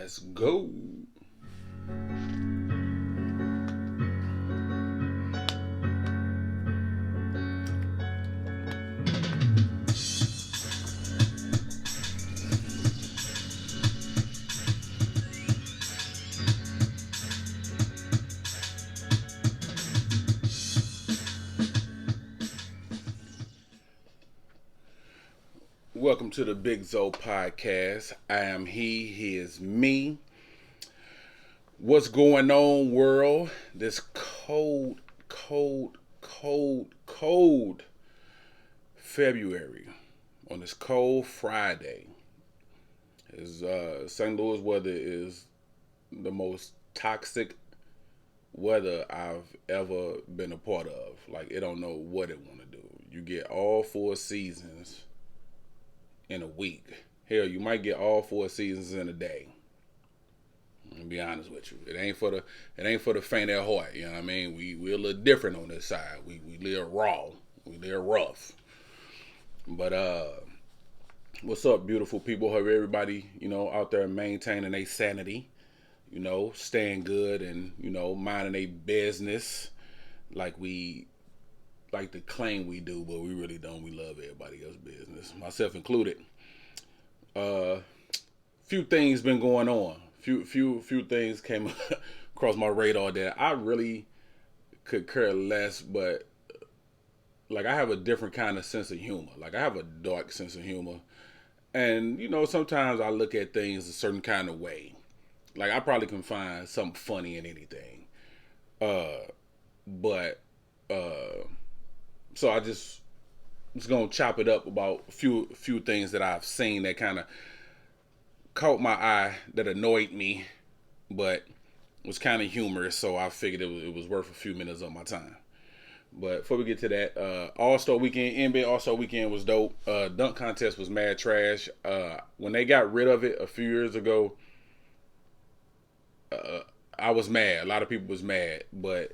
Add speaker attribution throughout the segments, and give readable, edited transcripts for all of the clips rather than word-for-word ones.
Speaker 1: Let's go. Welcome to the BigZo podcast. I am he is me. What's going on, world? This cold February on this cold Friday. St. Louis weather is the most toxic weather I've ever been a part of. Like, it don't know what it want to do. You get all four seasons in a week. Hell, you might get all four seasons in a day. To be honest with you, it ain't for the faint at heart. You know what I mean? We're a little different on this side. We live raw. We live rough. But what's up, beautiful people? Hope everybody out there maintaining their sanity. Staying good and minding their business like we like to claim we do, but we really don't. We love everybody else's business, myself included. Few things been going on. Few things came across my radar that I really could care less, but like I have a different kind of sense of humor. Like I have a dark sense of humor, and sometimes I look at things a certain kind of way. Like I probably can find something funny in anything, but so I just gonna chop it up about a few things that I've seen that kind of caught my eye, that annoyed me, but was kind of humorous. So I figured it was worth a few minutes of my time. But before we get to that, AllStar Weekend, NBA AllStar Weekend was dope. Dunk contest was mad trash. When they got rid of it a few years ago, I was mad. A lot of people was mad, but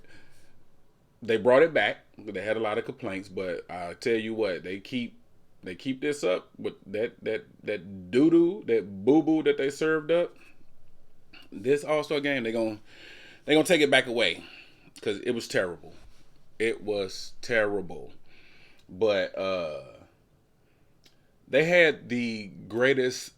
Speaker 1: they brought it back. They had a lot of complaints, but I tell you what, they keep this up with that doo doo, that boo boo that they served up. This All-Star game, they gonna take it back away because it was terrible. It was terrible, but they had the greatest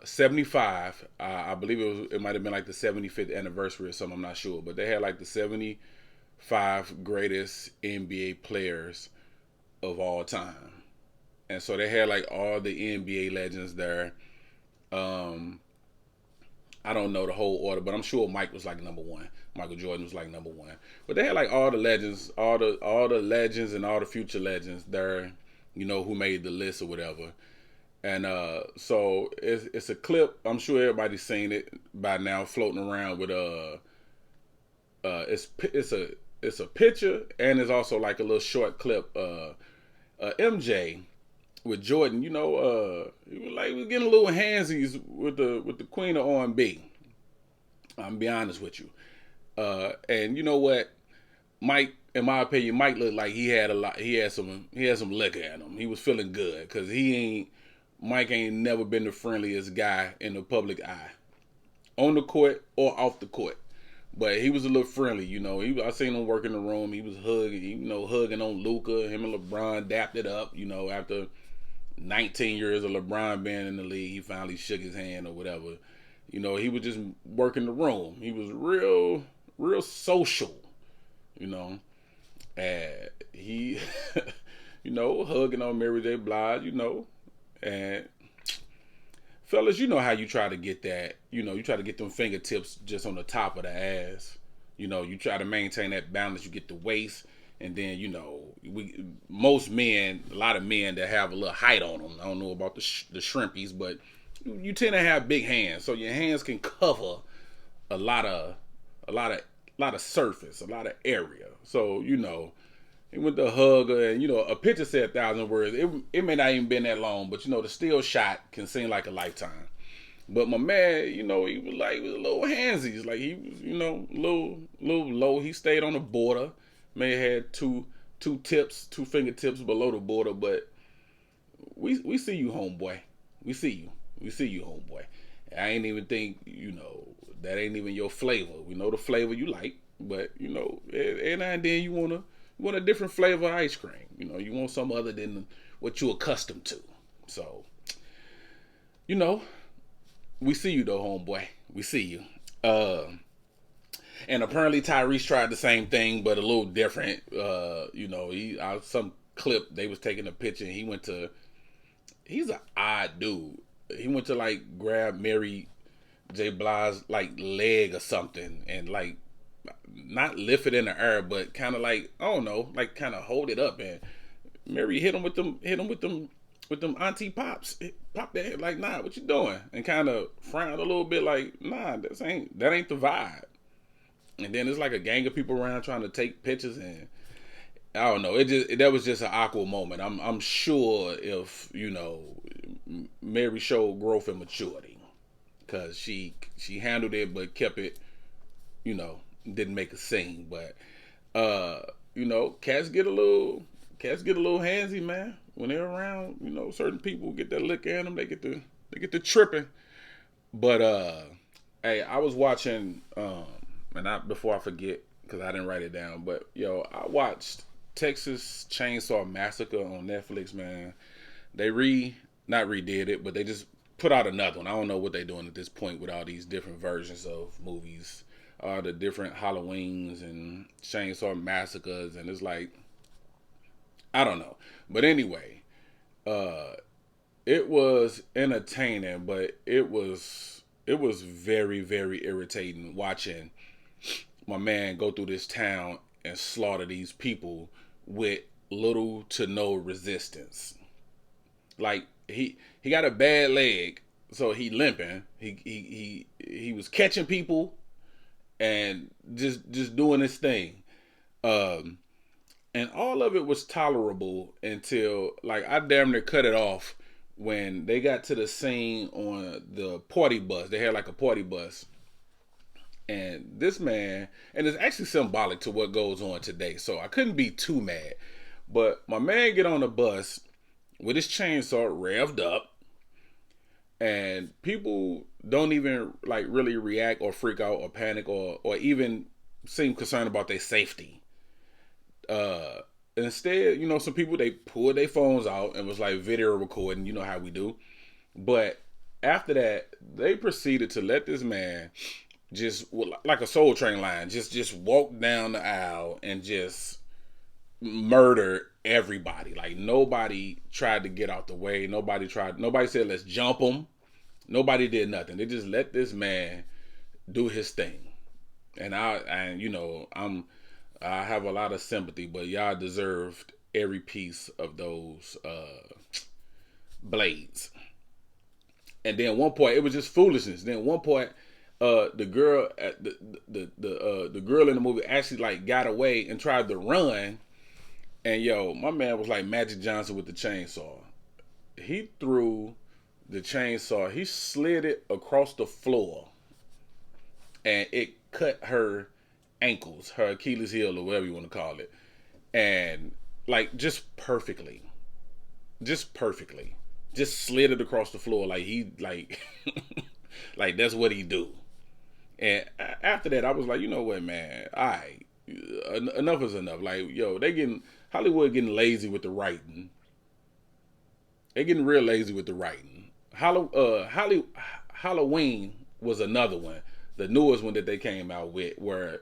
Speaker 1: 75. I believe it might have been like the 75th anniversary or something. I'm not sure, but they had like the 75 greatest NBA players of all time. And so they had like all the NBA legends there. I don't know the whole order, but I'm sure Mike was like number one. Michael Jordan was like number one. But they had like all the legends, all the legends and all the future legends there, who made the list or whatever. And so it's a clip. I'm sure everybody's seen it by now, floating around with it's a picture, and it's also like a little short clip. MJ with Jordan, he was getting a little handsies with the queen of R&B. I'm be honest with you. And you know what, Mike, in my opinion, Mike looked like he had some liquor in him. He was feeling good because Mike ain't never been the friendliest guy in the public eye, on the court or off the court. But he was a little friendly, I seen him work in the room. He was hugging on Luka. Him and LeBron dapped it up, after 19 years of LeBron being in the league. He finally shook his hand or whatever. He was just working the room. He was real social, and he, hugging on Mary J. Blige, and fellas, how you try to get that, you try to get them fingertips just on the top of the ass. You try to maintain that balance. You get the waist, and then, most men, a lot of men that have a little height on them. I don't know about the shrimpies, but you tend to have big hands, so your hands can cover a lot of surface, a lot of area. So, he went to hug her, and a picture said 1,000 words. It may not even been that long, but the still shot can seem like a lifetime. But my man, he was a little handsies, like he was, a little low. He stayed on the border. May have had two fingertips below the border, but we see you, homeboy. We see you, homeboy. I ain't even think, that ain't even your flavor. We know the flavor you like, but every now and then you want a different flavor of ice cream. You want something other than what you're accustomed to. So, you know, we see you though, homeboy. We see you. And apparently Tyreese tried the same thing, but a little different. He some clip they was taking a picture, and he's an odd dude. He went to like grab Mary J. Blige's like leg or something, and like not lift it in the air, but kind of like, I don't know, like kind of hold it up, and Mary hit him with them auntie pops. Pop that head like, nah, what you doing? And kind of frowned a little bit like, nah, that ain't the vibe. And then it's like a gang of people around trying to take pictures, and I don't know. That was just an awkward moment. I'm sure if Mary showed growth and maturity, because she handled it but kept it, didn't make a scene. But cats get a little handsy, man, when they're around. Certain people get that lick in them. They get to tripping. But hey, I was watching and before I forget, because I didn't write it down, but I watched Texas Chainsaw Massacre on Netflix, man. They not redid it, but they just put out another one. I don't know what they're doing at this point with all these different versions of movies, the different Halloweens and Chainsaw Massacres, and it's like, I don't know. But anyway, it was entertaining, but it was very, very irritating watching my man go through this town and slaughter these people with little to no resistance. Like he got a bad leg, so he limping. He was catching people and just doing his thing. And all of it was tolerable until, like, I damn near cut it off when they got to the scene on the party bus. They had like a party bus. And this man, and it's actually symbolic to what goes on today, so I couldn't be too mad. But my man get on the bus with his chainsaw revved up, and people don't even like really react or freak out or panic or even seem concerned about their safety. Instead, some people, they pulled their phones out and was like video recording, how we do. But after that, they proceeded to let this man just, like a Soul Train line, just walk down the aisle and just murder everybody. Like, nobody tried to get out the way. Nobody said let's jump him. Nobody did nothing. They just let this man do his thing. And I have a lot of sympathy, but y'all deserved every piece of those blades. And then one point, it was just foolishness. Then one point, the girl the girl in the movie actually like got away and tried to run, and my man was like Magic Johnson with the chainsaw. He threw the chainsaw, he slid it across the floor, and it cut her ankles, her Achilles heel, or whatever you want to call it, and like just perfectly, just slid it across the floor like he like like that's what he do. And after that, I was like, you know what, man? Enough is enough. Like, Hollywood getting lazy with the writing. They getting real lazy with the writing. Halloween was another one, the newest one that they came out with, where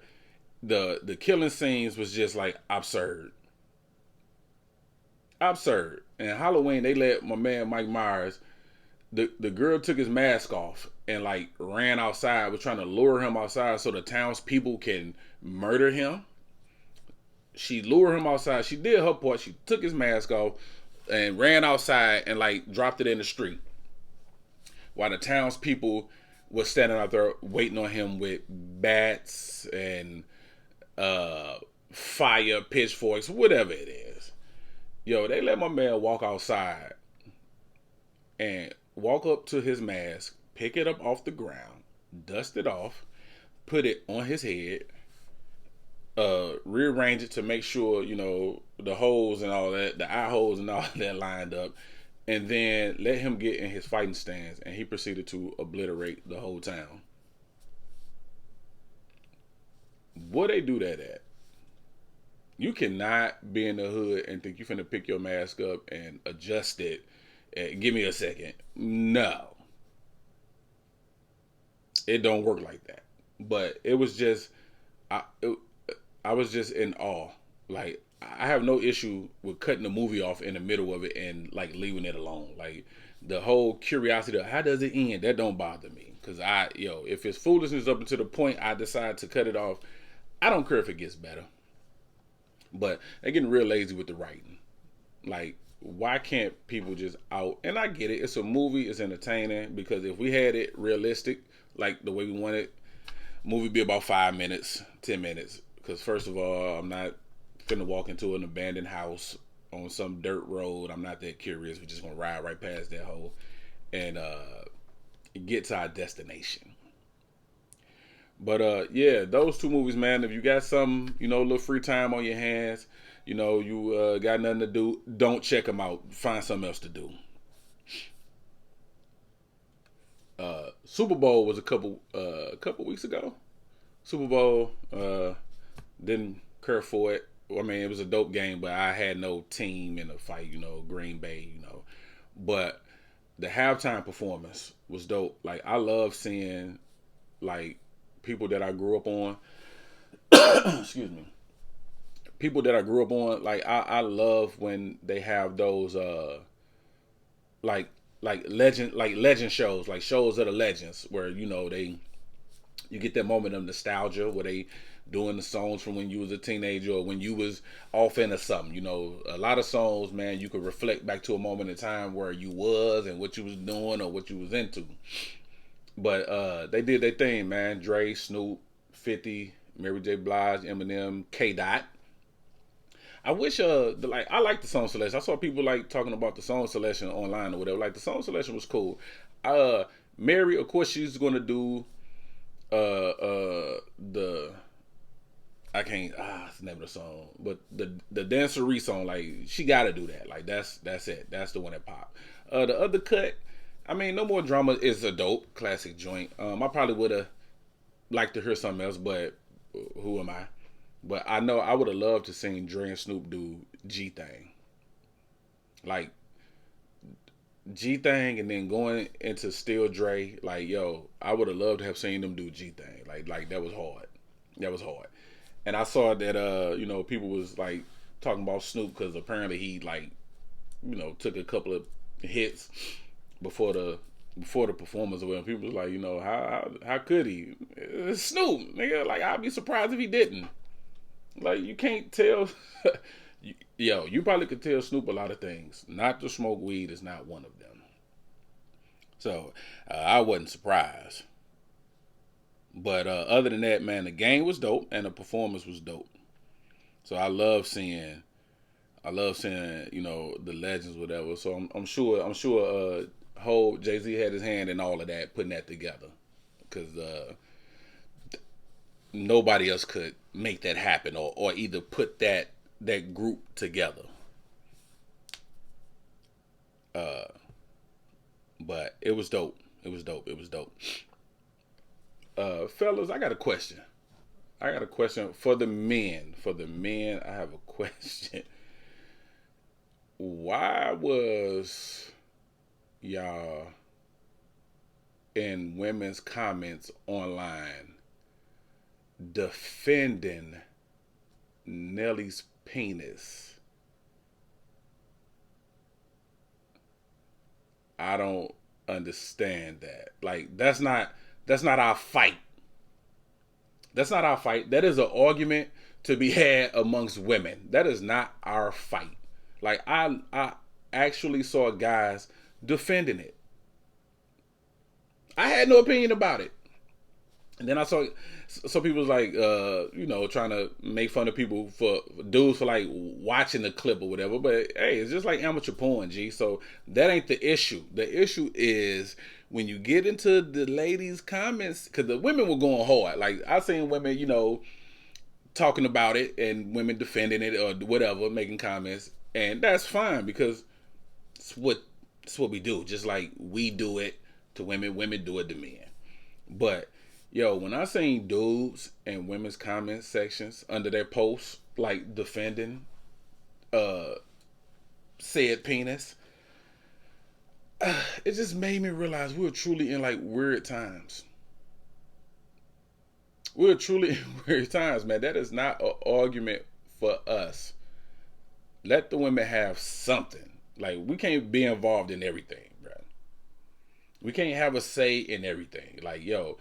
Speaker 1: the killing scenes was just like absurd. And Halloween, they let my man Mike Myers, the girl took his mask off and like ran outside, was trying to lure him outside so the townspeople can murder him. She lured him outside. She did her part. She took his mask off and ran outside and like dropped it in the street, while the townspeople was standing out there waiting on him with bats and fire, pitchforks, whatever it is. They let my man walk outside and walk up to his mask, pick it up off the ground, dust it off, put it on his head, rearrange it to make sure, the holes and all that, the eye holes and all that lined up, and then let him get in his fighting stance, and he proceeded to obliterate the whole town. What they do that at? You cannot be in the hood and think you finna pick your mask up and adjust it. And give me a second. No, it don't work like that. But it was just, I, it, I was just in awe. Like, I have no issue with cutting the movie off in the middle of it and like leaving it alone. Like, the whole curiosity of how does it end, that don't bother me. Cause if it's foolishness up until the point I decide to cut it off, I don't care if it gets better. But they're getting real lazy with the writing. Like, why can't people just out? And I get it. It's a movie. It's entertaining. Because if we had it realistic, like the way we want it, movie be about 5 minutes, 10 minutes. Because first of all, I'm not finna walk into an abandoned house on some dirt road. I'm not that curious. We're just gonna ride right past that hole and get to our destination. But yeah, those two movies, man. If you got some, a little free time on your hands, you got nothing to do, don't check them out. Find something else to do. Super Bowl was a couple weeks ago. Super Bowl, didn't care for it. I mean, it was a dope game, but I had no team in the fight. Green Bay. But the halftime performance was dope. Like, I love seeing like people that I grew up on. Excuse me. People that I grew up on. Like, I love when they have those like legend shows, like shows of the legends, where you get that moment of nostalgia where they doing the songs from when you was a teenager or when you was off into something. A lot of songs, man, you could reflect back to a moment in time where you was and what you was doing or what you was into. But they did their thing, man. Dre, Snoop, 50, Mary J. Blige, Eminem, K. Dot. I wish I like the song selection. I saw people like talking about the song selection online or whatever. Like, the song selection was cool. Mary, of course, she's gonna do the I can't it's the name of the song, but the Dancery song, like, she gotta do that. Like, that's it. That's the one that popped. The other cut, I mean, No More Drama is a dope classic joint. I probably would have liked to hear something else, but who am I? But I know I would have loved to seen Dre and Snoop do G Thing. Like, G Thing, and then going into Still Dre. Like, yo, I would have loved to have seen them do G Thing. Like that was hard. That was hard. And I saw that people was like talking about Snoop because apparently he took a couple of hits before the performance. Or people was like, how could he? It's Snoop, nigga. Like, I'd be surprised if he didn't. Like, you can't tell. You probably could tell Snoop a lot of things. Not to smoke weed is not one of them. So I wasn't surprised. But other than that, man, the game was dope and the performance was dope. So I love seeing the legends, whatever. So I'm sure whole Jay-Z had his hand in all of that, putting that together, because nobody else could make that happen or either put that group together. But it was dope. It was dope. Fellas, I got a question. For the men. I have a question. Why was y'all in women's comments online defending Nelly's penis? I don't understand that. Like, that's not our fight. That's not our fight. That is an argument to be had amongst women. That is not our fight. Like, I actually saw guys defending it. I had no opinion about it. And then I saw people was like, trying to make fun of people for dudes for like watching the clip or whatever. But hey, it's just like amateur porn, G. So that ain't the issue. The issue is when you get into the ladies' comments, because the women were going hard. Like, I seen women, talking about it and women defending it or whatever, making comments, and that's fine because it's what That's what we do. Just like we do it to women, women do it to men. But yo, when I seen dudes in women's comment sections under their posts like defending uh said penis, it just made me realize we were truly in like weird times. We're truly in weird times, man. That is not an argument for us. Let the women have something. Like we can't be involved in everything, bro. We can't have a say in everything. Like, yo,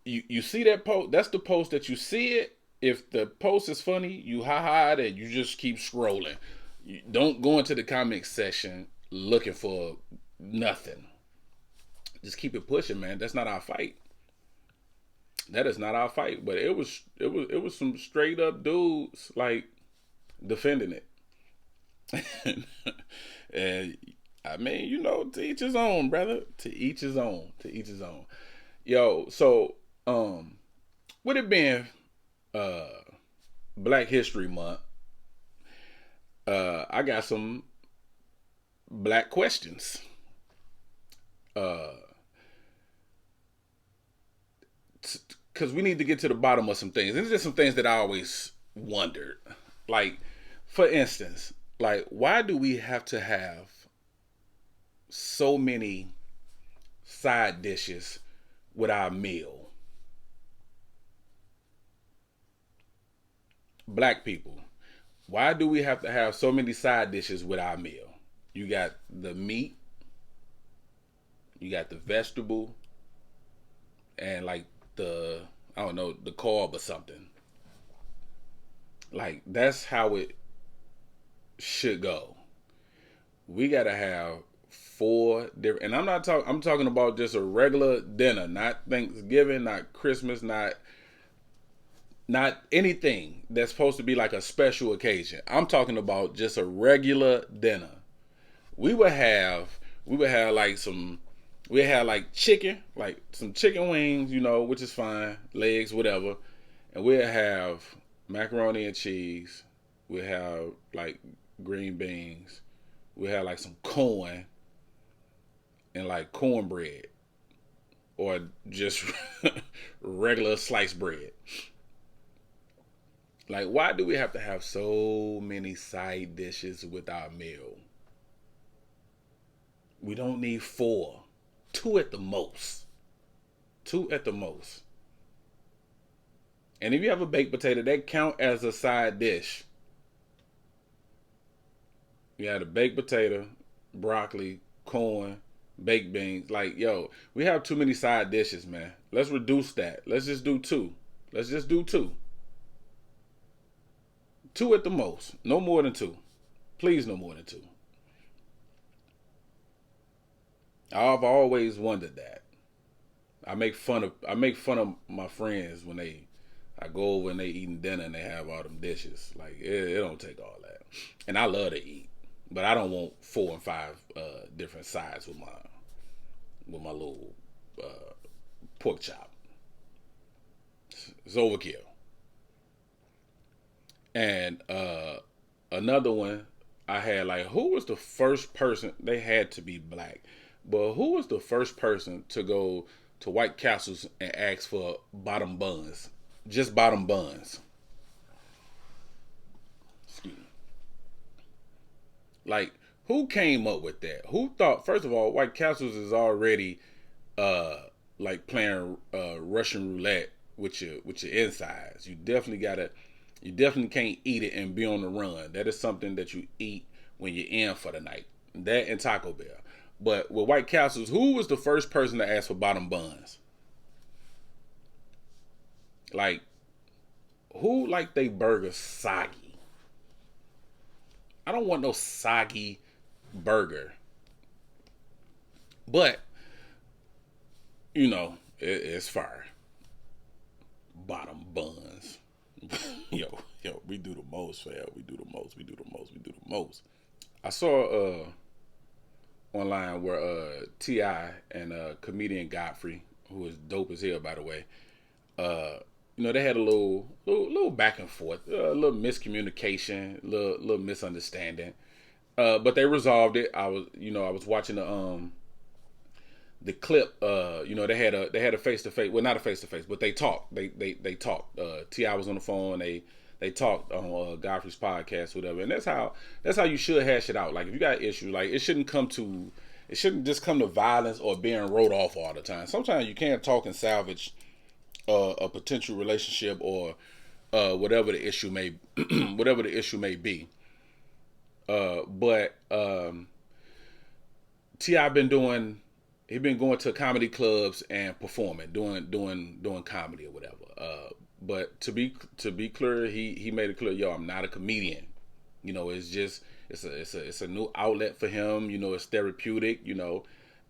Speaker 1: you see that post? That's the post that you see it. If the post is funny, you ha it and you just keep scrolling. You don't go into the comment section looking for nothing. Just keep it pushing, man. That's not our fight. That is not our fight. But it was some straight up dudes like defending it. And I mean, to each his own, brother. To each his own. To each his own. Yo, so with it being Black History Month, I got some black questions. Because we need to get to the bottom of some things. There's just some things that I always wondered. Like, for instance, like, why do we have to have so many side dishes with our meal? Black people, why do we have to have so many side dishes with our meal? You got the meat, you got the vegetable, and like the, I don't know, the carb or something. Like, that's how it should go. We gotta have four different, and I'm talking about just a regular dinner, not Thanksgiving, not Christmas, not anything that's supposed to be like a special occasion. I'm talking about just a regular dinner. We would have like chicken, like some chicken wings, which is fine, legs, whatever. And we'll have macaroni and cheese. We'll have like green beans. We'll have like some corn and like cornbread or just regular sliced bread. Like, why do we have to have so many side dishes with our meal? We don't need four. Two at the most. Two at the most. And if you have a baked potato, that count as a side dish. You had a baked potato, broccoli, corn, baked beans. Like, yo, we have too many side dishes, man. Let's reduce that. Let's just do two. Let's just do two. Two at the most. No more than two. Please, no more than two. I've always wondered that. I make fun of my friends when I go over and they eating dinner and they have all them dishes. Like, it don't take all that. And I love to eat, but I don't want 4 and 5 different sides with my little pork chop. It's overkill. And another one I had, like, who was the first person? They had to be black, but who was the first person to go to White Castles and ask for bottom buns? Just bottom buns. Excuse me. Like, who came up with that? Who thought? First of all, White Castles is already like playing Russian roulette with your insides. You definitely can't eat it and be on the run. That is something that you eat when you're in for the night. That and Taco Bell. But with White Castles, who was the first person to ask for bottom buns? Like, who like they burger soggy? I don't want no soggy burger. But, it's fire. Bottom buns. yo, we do the most, fam. We do the most. I saw online where T.I. and comedian Godfrey, who is dope as hell, by the way, they had a little back and forth, a little miscommunication, little misunderstanding. But they resolved it. I was watching the clip. They had a face to face. Well, not a face to face, but they talked. They talked. Ti was on the phone. They talked on Godfrey's podcast, whatever. And that's how you should hash it out. Like if you got issues, like it shouldn't just come to violence or being wrote off all the time. Sometimes you can't talk and salvage a potential relationship or whatever the issue may whatever the issue may be. But Ti he been going to comedy clubs and performing, doing comedy or whatever. But to be clear, he made it clear, yo, I'm not a comedian. It's just it's a new outlet for him. It's therapeutic.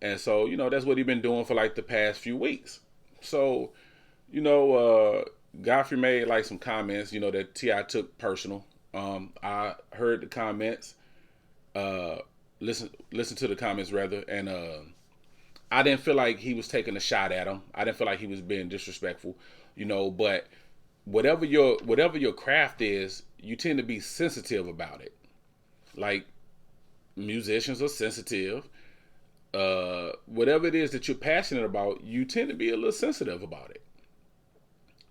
Speaker 1: And so that's what he's been doing for like the past few weeks. So Godfrey made like some comments, that Ti took personal. I heard the comments, listen to the comments rather, and I didn't feel like he was taking a shot at him. I didn't feel like he was being disrespectful, but whatever your craft is, you tend to be sensitive about it. Like musicians are sensitive. Whatever it is that you're passionate about, you tend to be a little sensitive about it.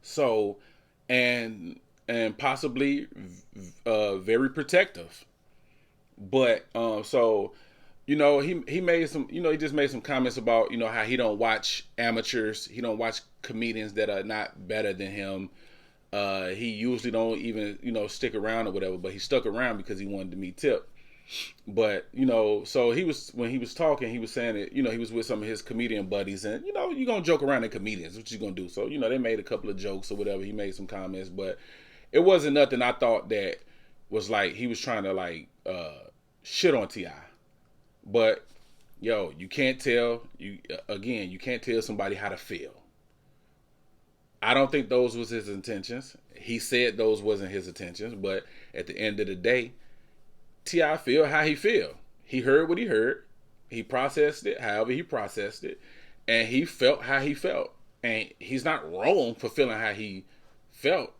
Speaker 1: So, and possibly very protective. But so he made some, he just made some comments about, how he don't watch amateurs, he don't watch comedians that are not better than him. He usually don't even, stick around or whatever, but he stuck around because he wanted to meet Tip. But, so when he was talking, he was saying that, he was with some of his comedian buddies, and, you're going to joke around in comedians, what you going to do? So, they made a couple of jokes or whatever. He made some comments, but it wasn't nothing I thought that was like, he was trying to like, shit on Ti. But you can't tell you can't tell somebody how to feel. I don't think those was his intentions. He said those wasn't his intentions, but at the end of the day, Ti feel how he feel. He heard what he heard. He processed it however he processed it, and he felt how he felt. And he's not wrong for feeling how he felt.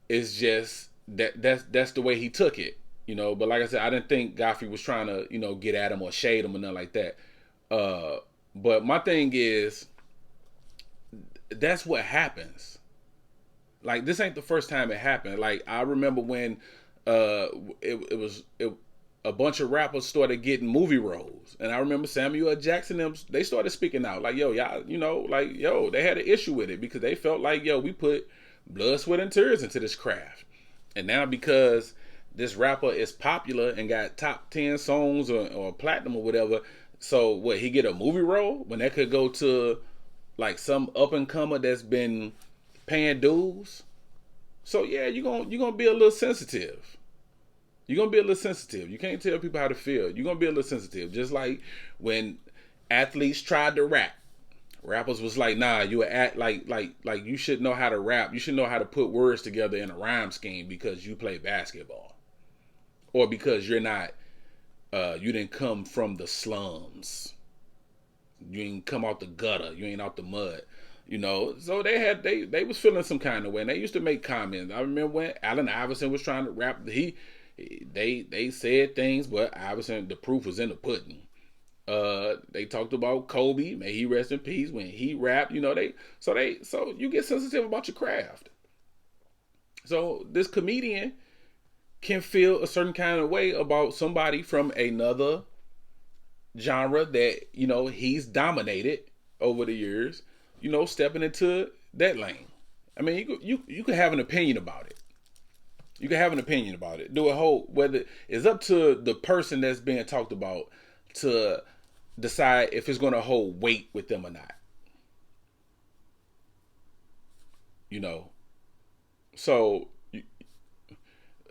Speaker 1: It's just that's the way he took it. But like I said, I didn't think Godfrey was trying to, get at him or shade him or nothing like that. But my thing is, that's what happens. Like, this ain't the first time it happened. Like, I remember when a bunch of rappers started getting movie roles. And I remember Samuel L. Jackson, they started speaking out. Like, yo, y'all, they had an issue with it because they felt like, we put blood, sweat, and tears into this craft. And now because this rapper is popular and got top 10 songs or platinum or whatever, so what, he get a movie role when that could go to like some up and comer that's been paying dues? So yeah, you're gonna be a little sensitive. You're gonna be a little sensitive. You can't tell people how to feel. You're gonna be a little sensitive. Just like when athletes tried to rap. Rappers was like, nah, you act like you should know how to rap. You should know how to put words together in a rhyme scheme because you play basketball. Or because you're not you didn't come from the slums. You ain't come out the gutter. You ain't out the mud. So they was feeling some kind of way, and they used to make comments. I remember when Allen Iverson was trying to rap, they said things, but Iverson, the proof was in the pudding. They talked about Kobe, may he rest in peace, when he rapped, so you get sensitive about your craft. So this comedian can feel a certain kind of way about somebody from another genre that, he's dominated over the years, stepping into that lane. I mean, you could have an opinion about it. You can have an opinion about it. Whether it's up to the person that's being talked about to decide if it's going to hold weight with them or not. So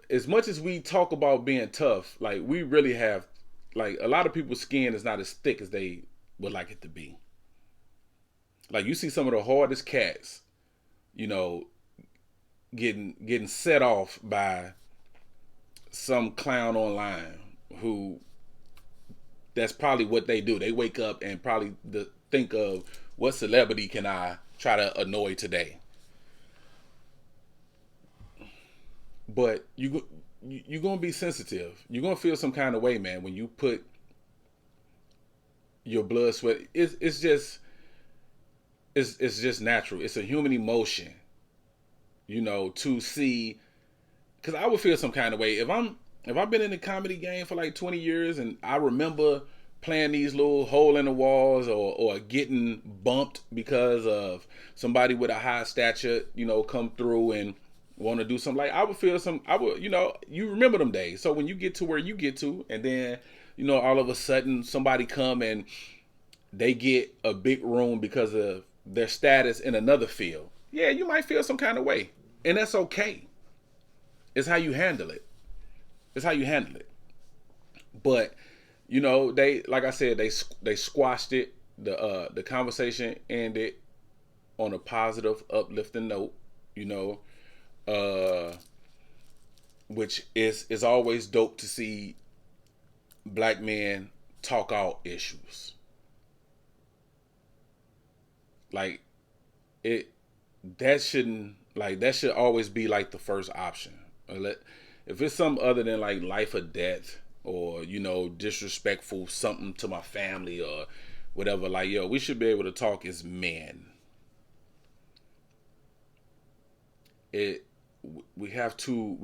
Speaker 1: as much as we talk about being tough, like we really have, like a lot of people's skin is not as thick as they would like it to be. Like you see some of the hardest cats, getting set off by some clown online who that's probably what they do. They wake up and probably think of what celebrity can I try to annoy today. But you're gonna be sensitive. You're gonna feel some kind of way, man, when you put your blood, sweat. It's just natural. It's a human emotion, to see. Because I would feel some kind of way if I've been in the comedy game for like 20 years and I remember playing these little hole in the walls or getting bumped because of somebody with a high stature, come through and want to do something. Like I would feel you remember them days. So when you get to where you get to, and then, all of a sudden somebody come and they get a big room because of their status in another field. Yeah, you might feel some kind of way. And that's okay. It's how you handle it. It's how you handle it. But, they, like I said, they squashed it. The conversation ended on a positive, uplifting note, which is always dope to see black men talk out issues. Like that should always be like the first option. If it's something other than like life or death or, disrespectful something to my family or whatever, like, we should be able to talk as men. We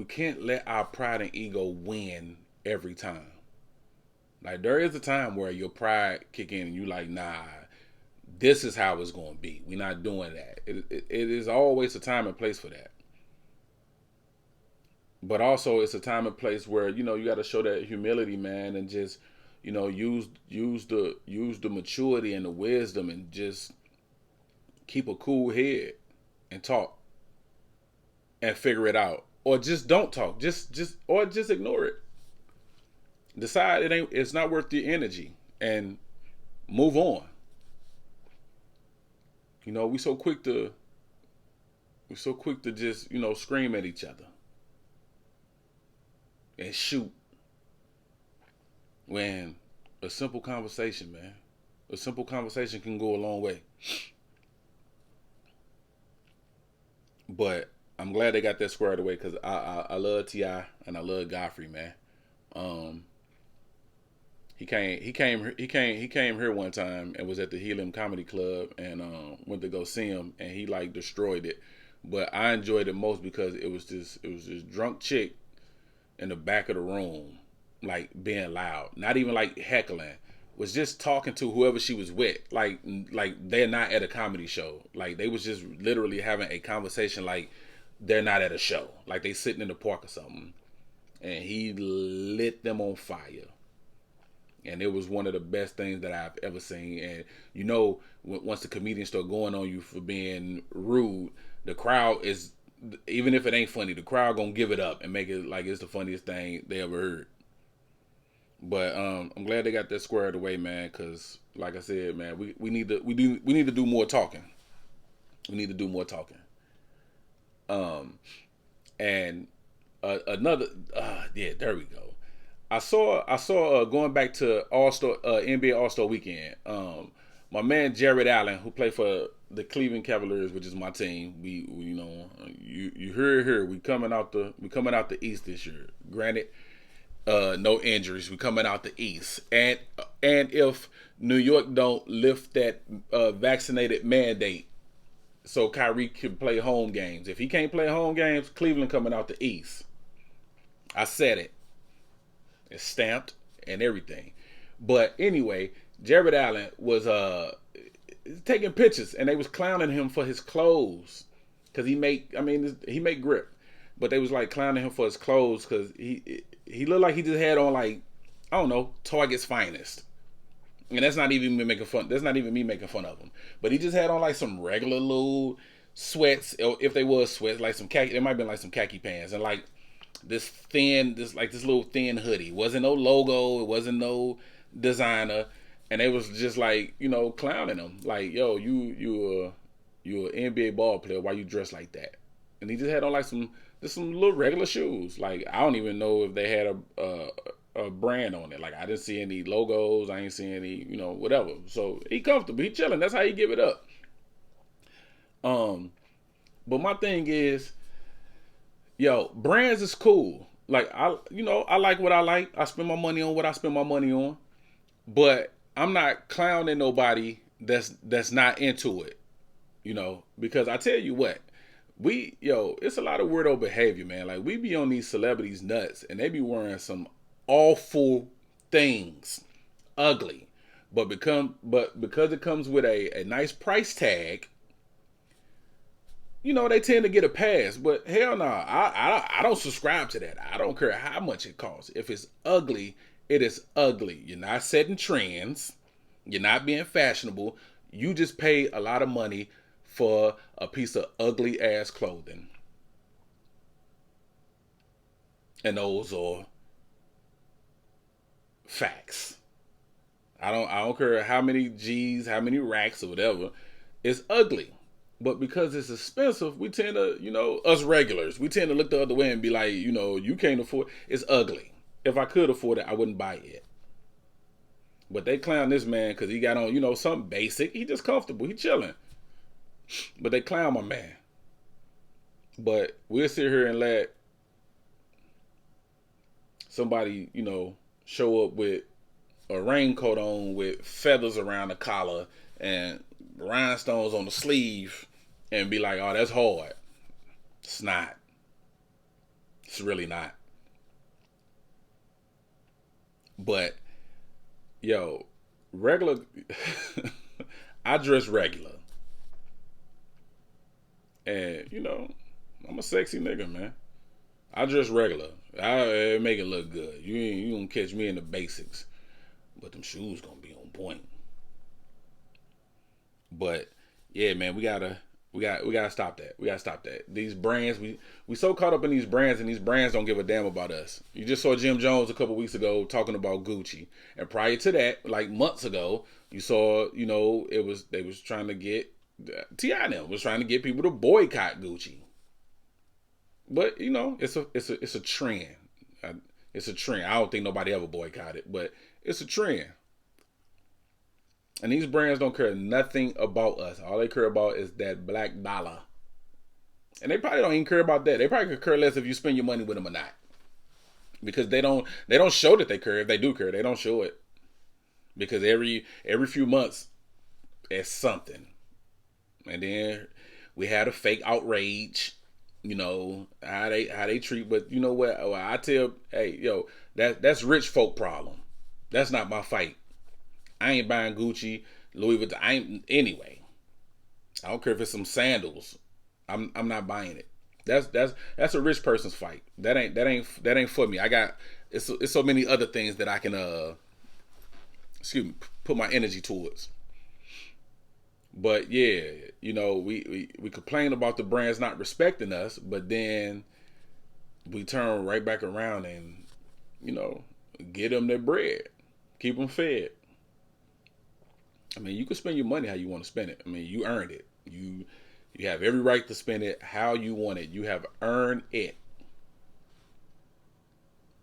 Speaker 1: can't let our pride and ego win every time. Like there is a time where your pride kick in and you like, nah, this is how it's going to be. We're not doing that. It is always a time and place for that. But also it's a time and place where, you got to show that humility, man, and just, use the maturity and the wisdom and just keep a cool head and talk and figure it out. Or just don't talk. Just ignore it. Decide it's not worth your energy and move on. We so quick to just, scream at each other and shoot. When a simple conversation, man, a simple conversation can go a long way. But I'm glad they got that squared away because I love T.I. and I love Godfrey, man. He came here one time and was at the Helium Comedy Club and went to go see him and he like destroyed it. But I enjoyed it most because it was this drunk chick in the back of the room, like being loud, not even like heckling, was just talking to whoever she was with, like they're not at a comedy show, like they was just literally having a conversation like they're not at a show, like they sitting in the park or something, and he lit them on fire. And it was one of the best things that I've ever seen. And once the comedians start going on you for being rude, the crowd is, even if it ain't funny, the crowd gonna give it up and make it like it's the funniest thing they ever heard. But I'm glad they got that squared away, man. Cause like I said, man, we need to do more talking. We need to do more talking. And another, yeah, there we go. I saw going back to NBA AllStar Weekend. My man Jared Allen, who played for the Cleveland Cavaliers, which is my team. We you heard here. We coming out the East this year. Granted, no injuries. We coming out the East, and if New York don't lift that vaccinated mandate, so Kyrie can play home games. If he can't play home games, Cleveland coming out the East. I said it. It's stamped and everything. But anyway, Jared Allen was taking pictures and they was clowning him for his clothes because he make grip, but they was like clowning him for his clothes because he looked like he just had on like, I don't know, Target's finest. And that's not even me making fun. That's not even me making fun of him. But he just had on like some regular little sweats, if they was sweats, like some khaki. It might have been like some khaki pants and like this little thin hoodie. Wasn't no logo. It wasn't no designer. And they was just like, clowning him. Like, yo, you an NBA ball player. Why you dressed like that? And he just had on like some little regular shoes. Like, I don't even know if they had a brand on it. Like, I didn't see any logos. I ain't see any, whatever. So he comfortable. He chilling. That's how he give it up. But my thing is, yo, brands is cool. like I like what I like. I spend my money on what I spend my money on. But I'm not clowning nobody that's not into it, because I tell you what, it's a lot of weirdo behavior, man. Like we be on these celebrities nuts and they be wearing some awful things, ugly, but because it comes with a nice price tag, they tend to get a pass. But hell no, I don't subscribe to that. I don't care how much it costs. If it's ugly, it is ugly. You're not setting trends. You're not being fashionable. You just pay a lot of money for a piece of ugly ass clothing. And those are facts. I don't care how many G's, how many racks or whatever. It's ugly. But because it's expensive, we tend to, us regulars, we tend to look the other way and be like, you can't afford it. It's ugly. If I could afford it, I wouldn't buy it. But they clown this man because he got on, something basic. He just comfortable. He chilling. But they clown my man. But we'll sit here and let somebody, show up with a raincoat on with feathers around the collar and rhinestones on the sleeve and be like, oh, that's hard. It's not. It's really not. But, regular, I dress regular. And, I'm a sexy nigga, man. I dress regular. I make it look good. You gonna catch me in the basics. But them shoes gonna be on point. But yeah, man, we gotta stop that. We gotta stop that. These brands, we so caught up in these brands, and these brands don't give a damn about us. You just saw Jim Jones a couple weeks ago talking about Gucci, and prior to that, like months ago, you saw, they was trying to get T.I. and them was trying to get people to boycott Gucci. But it's a trend. It's a trend. I don't think nobody ever boycotted, but it's a trend. And these brands don't care nothing about us. All they care about is that black dollar. And they probably don't even care about that. They probably could care less if you spend your money with them or not. Because they don't show that they care. If they do care, they don't show it. Because every few months, it's something. And then we had a fake outrage. How they treat. But you know what? I tell, hey, that's rich folk problem. That's not my fight. I ain't buying Gucci, Louis Vuitton. Anyway. I don't care if it's some sandals. I'm not buying it. That's a rich person's fight. That ain't for me. It's so many other things that I can put my energy towards. But yeah, we complain about the brands not respecting us, but then we turn right back around and get them their bread, keep them fed. I mean, you can spend your money how you want to spend it. I mean, you earned it. You have every right to spend it how you want it. You have earned it.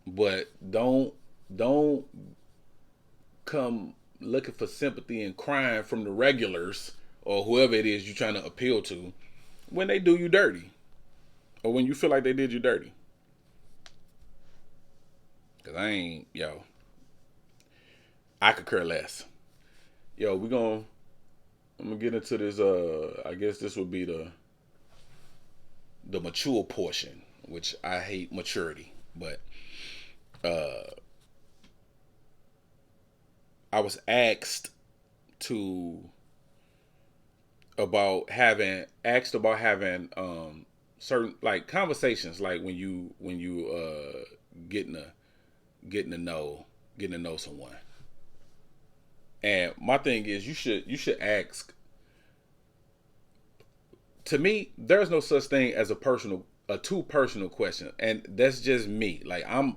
Speaker 1: But don't come looking for sympathy and crying from the regulars or whoever it is you're trying to appeal to when they do you dirty or when you feel like they did you dirty. Because I could care less. I'm gonna get into this. I guess this would be the mature portion, which I hate maturity, but I was asked about having certain like conversations, like when you getting to know someone. And my thing is, you should ask. To me, there's no such thing as a too personal question, and that's just me. Like I'm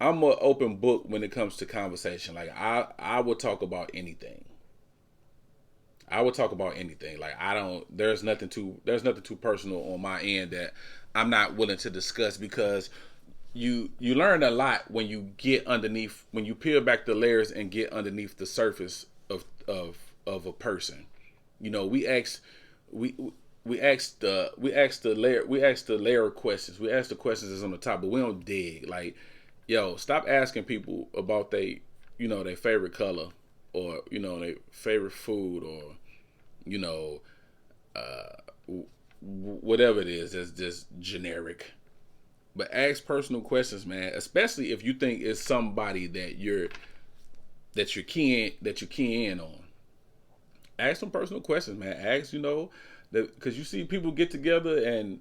Speaker 1: an open book when it comes to conversation. Like I would talk about anything. Like there's nothing too personal on my end that I'm not willing to discuss, because you learn a lot when you when you peel back the layers and get underneath the surface of a person. we ask the layer of questions. We ask the questions that's on the top, but we don't dig. Like, yo, stop asking people about their favorite color, or their favorite food, or you know whatever it is that's just generic. But ask personal questions, man. Especially if you think it's somebody that you're keying on. Ask some personal questions, man. Ask, because you see people get together and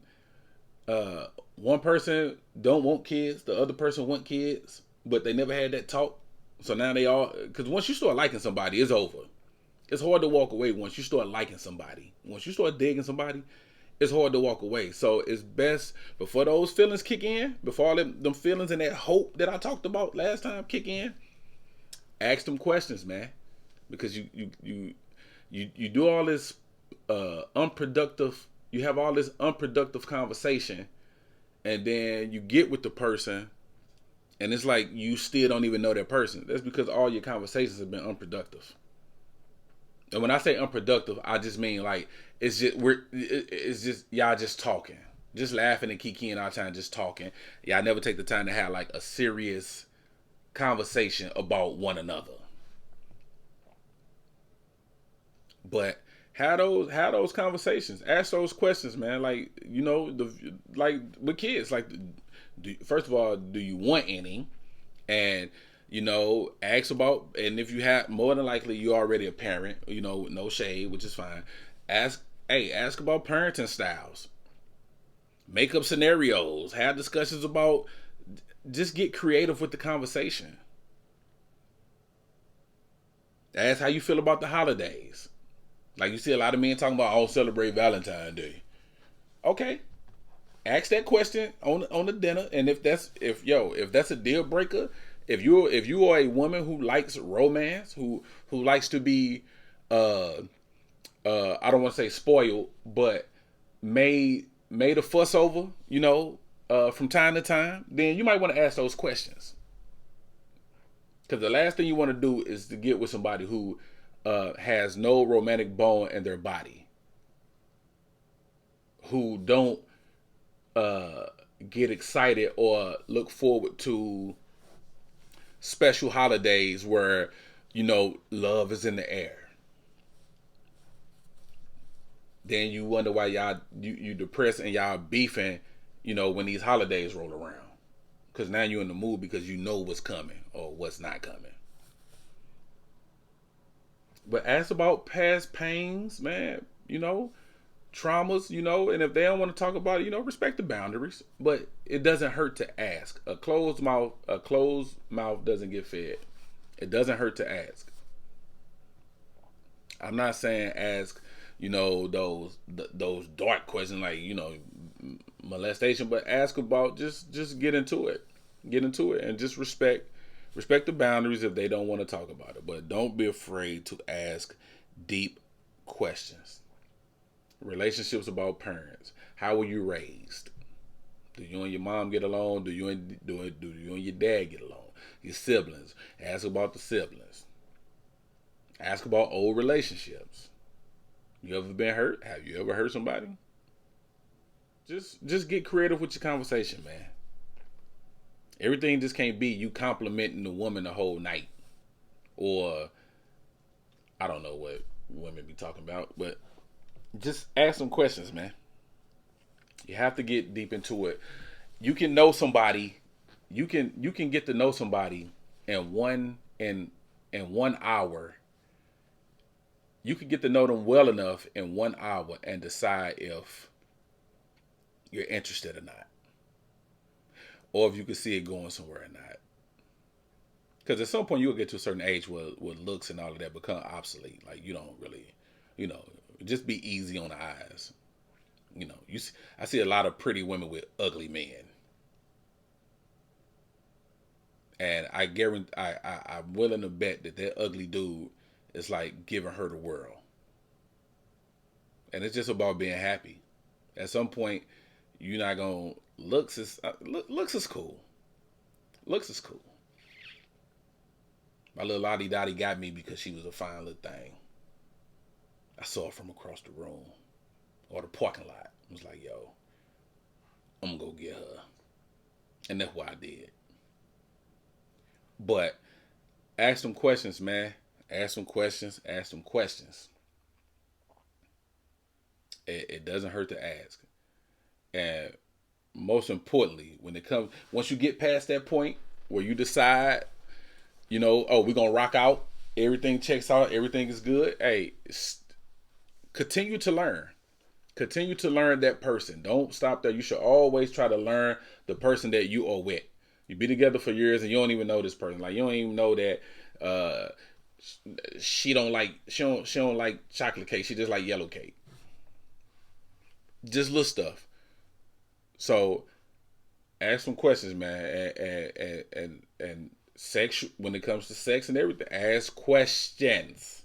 Speaker 1: one person don't want kids, the other person want kids, but they never had that talk. So now they all, because once you start liking somebody, it's over. It's hard to walk away once you start liking somebody. Once you start digging somebody, it's hard to walk away. So it's best before those feelings kick in, before all them feelings and that hope that I talked about last time kick in. Ask them questions, man, because you do all this unproductive. You have all this unproductive conversation, and then you get with the person, and it's like you still don't even know that person. That's because all your conversations have been unproductive. And when I say unproductive, I just mean like it's just y'all just talking, just laughing and kikiing all the time, just talking. Y'all never take the time to have like a serious conversation about one another. But have those conversations. Ask those questions, man. Like, like with kids, like, first of all, do you want any? And ask about, and if you have, more than likely you already a parent, no shade, which is fine. Ask about parenting styles. Make up scenarios. Have discussions about, just get creative with the conversation. Ask how you feel about the holidays. Like, you see a lot of men talking about, I'll celebrate Valentine's Day. Okay. Ask that question on the dinner, and if that's a deal breaker, if you are a woman who likes romance, who likes to be I don't want to say spoiled, but made a fuss over, from time to time, then you might want to ask those questions. Because the last thing you want to do is to get with somebody who has no romantic bone in their body, who don't get excited or look forward to special holidays where love is in the air. Then you wonder why you depressed and y'all beefing, when these holidays roll around. Because now you're in the mood because you know what's coming or what's not coming. But ask about past pains, man. Traumas, and if they don't want to talk about it, respect the boundaries. But it doesn't hurt to ask. A closed mouth doesn't get fed. It doesn't hurt to ask. I'm not saying ask, those dark questions like, molestation, but ask about, just get into it. Get into it and just respect the boundaries if they don't want to talk about it. But don't be afraid to ask deep questions. Relationships about parents. How were you raised? Do you and your mom get along? Do you and your dad get along? Your siblings. Ask about the siblings. Ask about old relationships. You ever been hurt? Have you ever hurt somebody? Just get creative with your conversation, man. Everything just can't be you complimenting the woman the whole night. Or I don't know what women be talking about, but just ask some questions, man. You have to get deep into it. You can know somebody. You can get to know somebody in one hour. You can get to know them well enough in 1 hour and decide if you're interested or not, or if you can see it going somewhere or not. Because at some point you'll get to a certain age where looks and all of that become obsolete. Like, you don't really, just be easy on the eyes. I see a lot of pretty women with ugly men, and I guarantee I'm willing to bet that ugly dude is like giving her the world, and it's just about being happy. At some point, you're not gonna looks is cool. Looks is cool. My little Lottie Dottie got me because she was a fine little thing. I saw her from across the room. or the parking lot. I was like, yo, I'm gonna go get her. And that's what I did. But ask them questions, man. Ask them questions. Ask them questions. It doesn't hurt to ask. And most importantly, once you get past that point where you decide, oh, we're gonna rock out, everything checks out, everything is good. Hey, continue to learn. Continue to learn that person. Don't stop there. You should always try to learn the person that you are with. You be together for years and you don't even know this person. Like, you don't even know that she don't like chocolate cake. She just like yellow cake. Just little stuff. So ask some questions, man. And sex, when it comes to sex and everything, ask questions.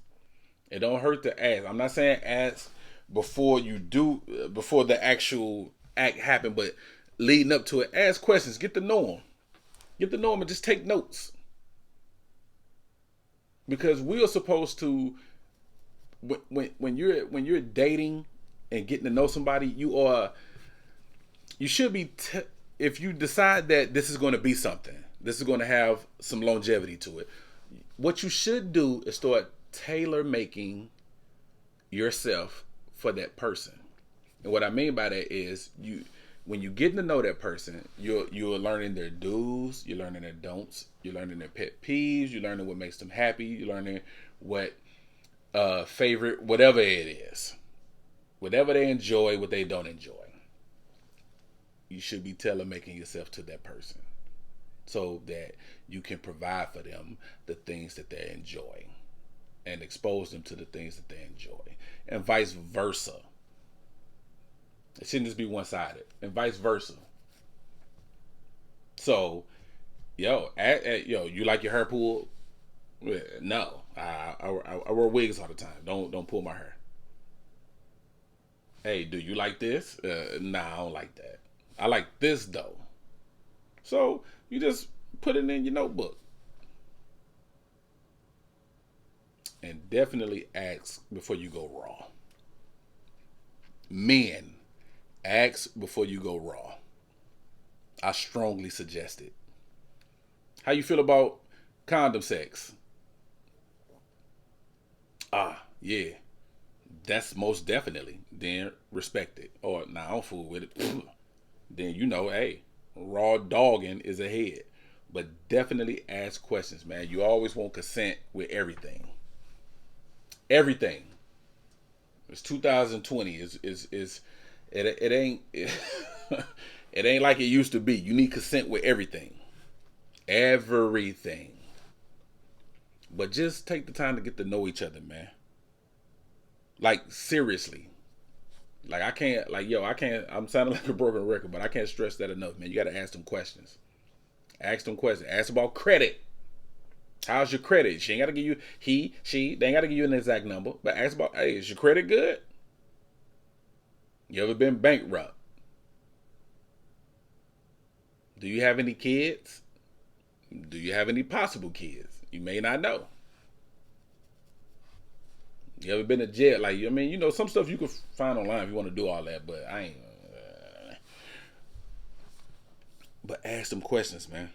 Speaker 1: It don't hurt to ask. I'm not saying ask before the actual act happen, but leading up to it, ask questions. Get to know them and just take notes. Because we are supposed to, when you're dating and getting to know somebody, you should be if you decide that this is going to be something, this is going to have some longevity to it, what you should do is start tailor making yourself for that person. And what I mean by that is, when you get to know that person, you're learning their do's, you're learning their don'ts, you're learning their pet peeves, you're learning what makes them happy, you're learning what favorite, whatever it is, whatever they enjoy, what they don't enjoy. You should be tailor making yourself to that person so that you can provide for them the things that they enjoy and expose them to the things that they enjoy, and vice versa. It shouldn't just be one-sided, and vice versa. So, you like your hair pulled? No, I wear wigs all the time. Don't pull my hair. Hey, do you like this? Nah, I don't like that. I like this though. So you just put it in your notebook. And definitely ask before you go raw. Men, ask before you go raw. I strongly suggest it. How you feel about condom sex? Yeah. That's most definitely. Then respect it. Or, nah, I don't fool with it. Then hey, raw dogging is ahead. But definitely ask questions, man. You always want consent with everything. Everything. It's 2020. It ain't it ain't like it used to be. You need consent with everything. Everything. But just take the time to get to know each other, man. Like, seriously. Like, I can't, I'm sounding like a broken record, but I can't stress that enough, man. You got to ask them questions. Ask them questions. Ask about credit. How's your credit? She ain't got to give you, they ain't got to give you an exact number, but ask about, hey, is your credit good? You ever been bankrupt? Do you have any kids? Do you have any possible kids? You may not know. You ever been to jail? Like, I mean, some stuff you can find online if you want to do all that, but I ain't. But ask them questions, man.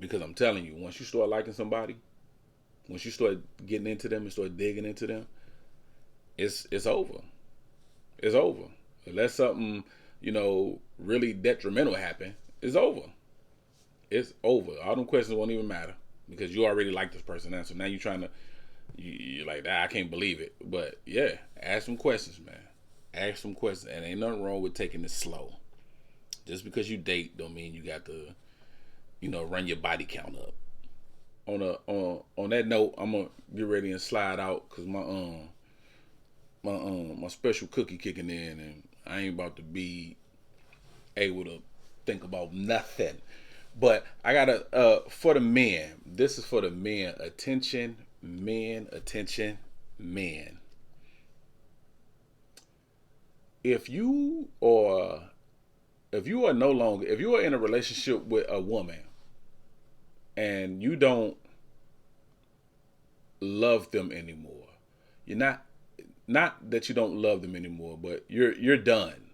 Speaker 1: Because I'm telling you, once you start liking somebody, once you start getting into them and start digging into them, it's over. It's over. Unless something, really detrimental happen, it's over. It's over. All them questions won't even matter because you already like this person now. So now you're like, I can't believe it. But yeah, ask some questions, man. Ask some questions. And ain't nothing wrong with taking it slow. Just because you date don't mean you got to, run your body count up. On that note, I'm gonna get ready and slide out because my special cookie kicking in, and I ain't about to be able to think about nothing. But I gotta for the men. This is for the men. Attention, men. Attention, men. If you are in a relationship with a woman and you don't love them anymore, You're not that you don't love them anymore, but you're done.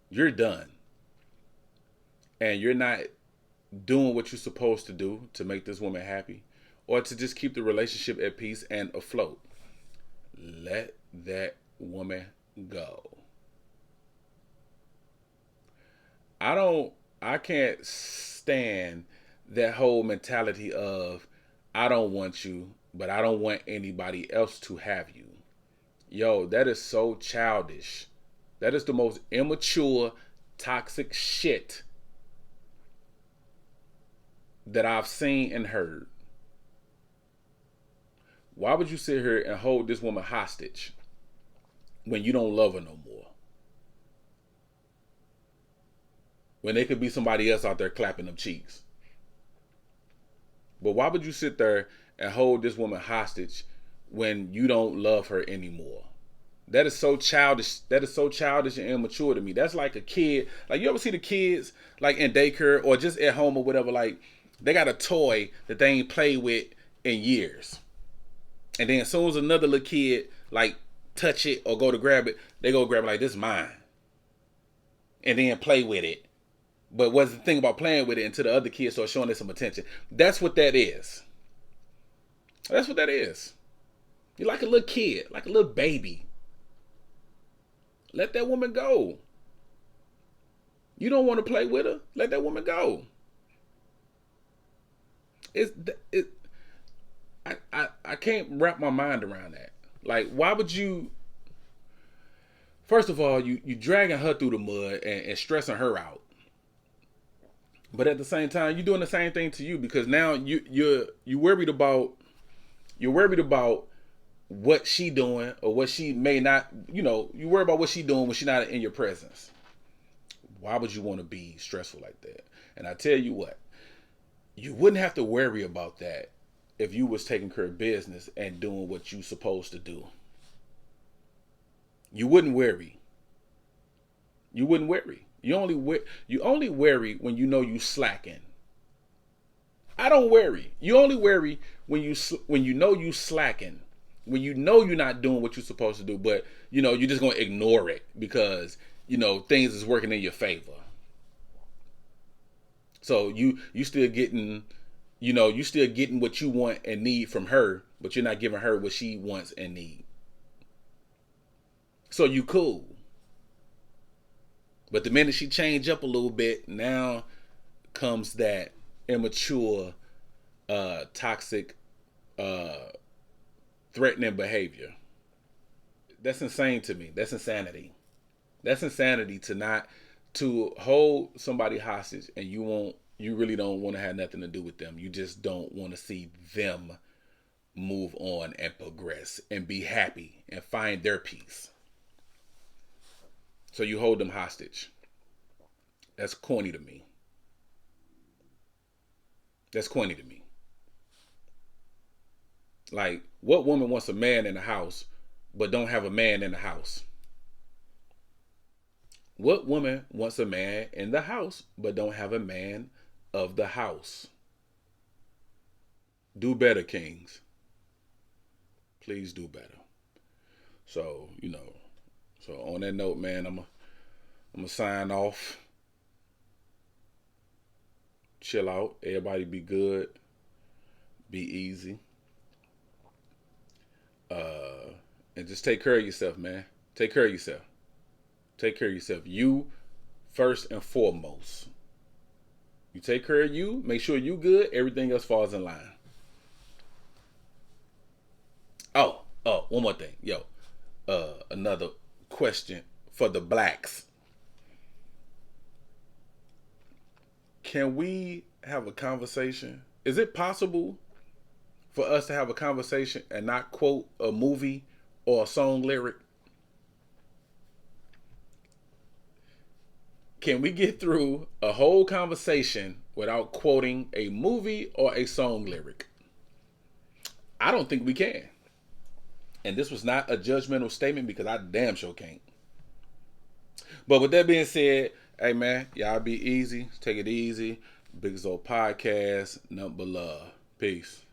Speaker 1: You're done. And you're not doing what you're supposed to do to make this woman happy or to just keep the relationship at peace and afloat. Let that woman go. I can't stand that whole mentality of I don't want you, but I don't want anybody else to have you. Yo, that is so childish. That is the most immature, toxic shit that I've seen and heard. Why would you sit here and hold this woman hostage when you don't love her no more? When there could be somebody else out there clapping them cheeks. But why would you sit there and hold this woman hostage when you don't love her anymore? That is so childish. That is so childish and immature to me. That's like a kid. Like, you ever see the kids like in daycare or just at home or whatever, like they got a toy that they ain't played with in years. And then as soon as another little kid like touch it or go to grab it, they go grab it like, this is mine. And then play with it. But wasn't thinking about playing with it until the other kids start showing it some attention. That's what that is. That's what that is. You're like a little kid, like a little baby. Let that woman go. You don't want to play with her? Let that woman go. I can't wrap my mind around that. Like, why would you? First of all, you dragging her through the mud and stressing her out. But at the same time, you're doing the same thing to you, because now you're worried about what she doing or what she may not. You worry about what she doing when she's not in your presence. Why would you want to be stressful like that? And I tell you what, you wouldn't have to worry about that if you was taking care of business and doing what you supposed to do. You wouldn't worry. You wouldn't worry. You only worry when you know you slacking. I don't worry. You only worry when you know you slacking. When you know you're not doing what you're supposed to do, but you're just gonna ignore it because things is working in your favor. So you still getting what you want and need from her, but you're not giving her what she wants and need. So you cool. But the minute she change up a little bit, now comes that immature, toxic, threatening behavior. That's insane to me. That's insanity. That's insanity to hold somebody hostage and you really don't want to have nothing to do with them. You just don't want to see them move on and progress and be happy and find their peace. So you hold them hostage. That's corny to me. That's corny to me. Like, what woman wants a man in the house but don't have a man in the house? What woman wants a man in the house but don't have a man of the house? Do better, kings. Please do better. So, so on that note, man, I'm gonna sign off. Chill out. Everybody be good. Be easy. And just take care of yourself, man. Take care of yourself. Take care of yourself. You first and foremost. You take care of you. Make sure you good. Everything else falls in line. Oh, one more thing. Yo, another question for the blacks. Can we have a conversation? Is it possible for us to have a conversation and not quote a movie or a song lyric? Can we get through a whole conversation without quoting a movie or a song lyric? I don't think we can. And this was not a judgmental statement because I damn sure can't. But with that being said, hey man, y'all be easy. Take it easy. BigZo podcast. Nothing but love. Peace.